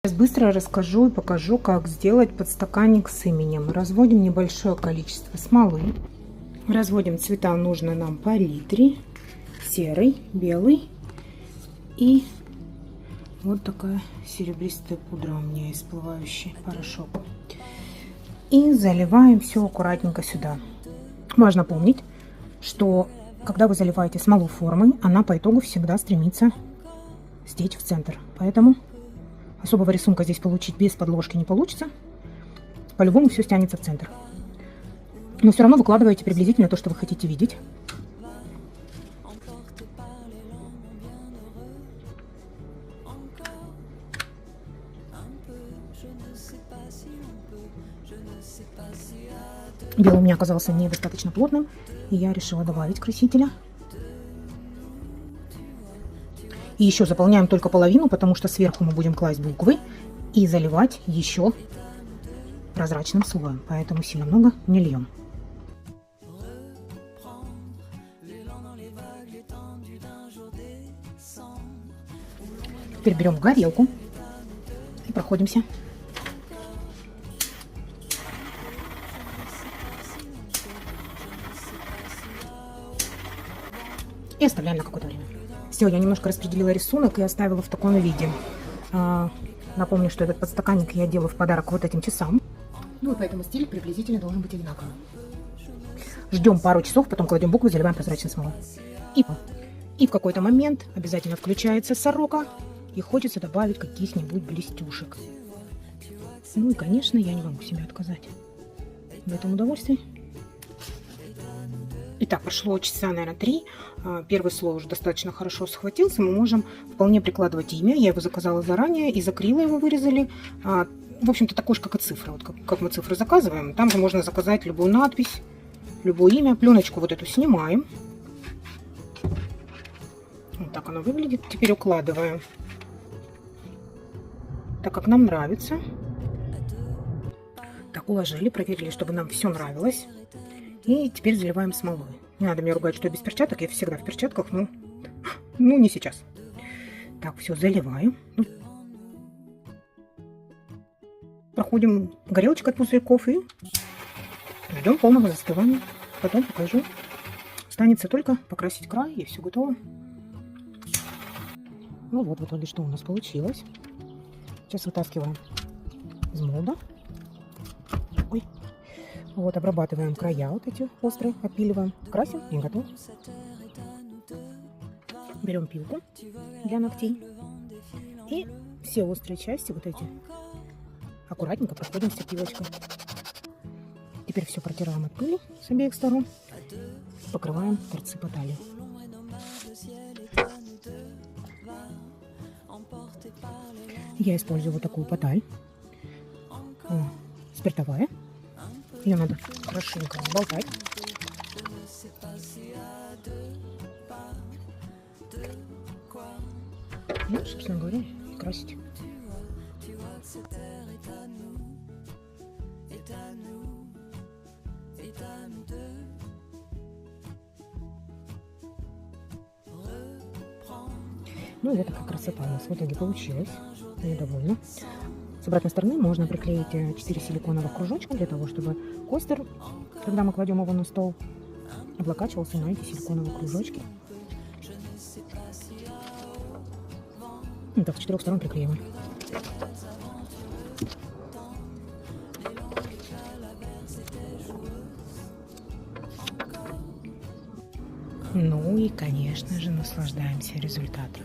Сейчас быстро расскажу и покажу, как сделать подстаканник с именем. Разводим небольшое количество смолы. Разводим цвета, нужно нам по литре. Серый, белый и вот такая серебристая пудра у меня есть, всплывающий порошок. И заливаем все аккуратненько сюда. Важно помнить, что когда вы заливаете смолу формой, она по итогу всегда стремится стечь в центр. Поэтому особого рисунка здесь получить без подложки не получится. По-любому все стянется в центр. Но все равно выкладываете приблизительно то, что вы хотите видеть. Белый у меня оказался недостаточно плотным, и я решила добавить красителя. И еще заполняем только половину, потому что сверху мы будем класть буквы и заливать еще прозрачным слоем, поэтому сильно много не льем. Теперь берем горелку и проходимся. И оставляем на какое-то время. Все, я немножко распределила рисунок и оставила в таком виде. Напомню, что этот подстаканник я делаю в подарок вот этим часам. Ну и поэтому стиль приблизительно должен быть одинаковый. Ждем пару часов, потом кладем буквы, заливаем прозрачной смолой. И в какой-то момент обязательно включается сорока, и хочется добавить каких-нибудь блестюшек. Ну и, конечно, я не могу себе отказать в этом удовольствии. Итак, прошло часа, наверное, 3. Первый слой уже достаточно хорошо схватился. Мы можем вполне прикладывать имя. Я его заказала заранее, из акрила его вырезали. В общем-то, такой же, как и цифры. Вот как мы цифры заказываем. Там же можно заказать любую надпись, любое имя. Пленочку вот эту снимаем. Вот так оно выглядит. Теперь укладываем так, как нам нравится. Так, уложили, проверили, чтобы нам все нравилось. И теперь заливаем смолой. Не надо меня ругать, что я без перчаток. Я всегда в перчатках, но не сейчас. Так, все, заливаем. Проходим горелочкой от пузырьков и ждем полного застывания. Потом покажу. Останется только покрасить край, и все готово. Ну вот, в итоге, что у нас получилось. Сейчас вытаскиваем из молда. Ой. Вот, обрабатываем края вот эти острые, опиливаем, красим и готов. Берем пилку для ногтей и все острые части вот эти аккуратненько проходимся пилочкой. Теперь все протираем от пыли с обеих сторон, покрываем торцы по талии. Я использую вот такую поталь, спиртовая. Ее надо хорошенько разболтать. Ну, собственно говоря, красить. Ну и вот такая красота у нас в итоге получилась. Я довольна. С обратной стороны можно приклеить 4 силиконовых кружочка для того, чтобы костер, когда мы кладем его на стол, облокачивался на эти силиконовые кружочки. Так, с 4 сторон приклеиваем. Ну и, конечно же, наслаждаемся результатом.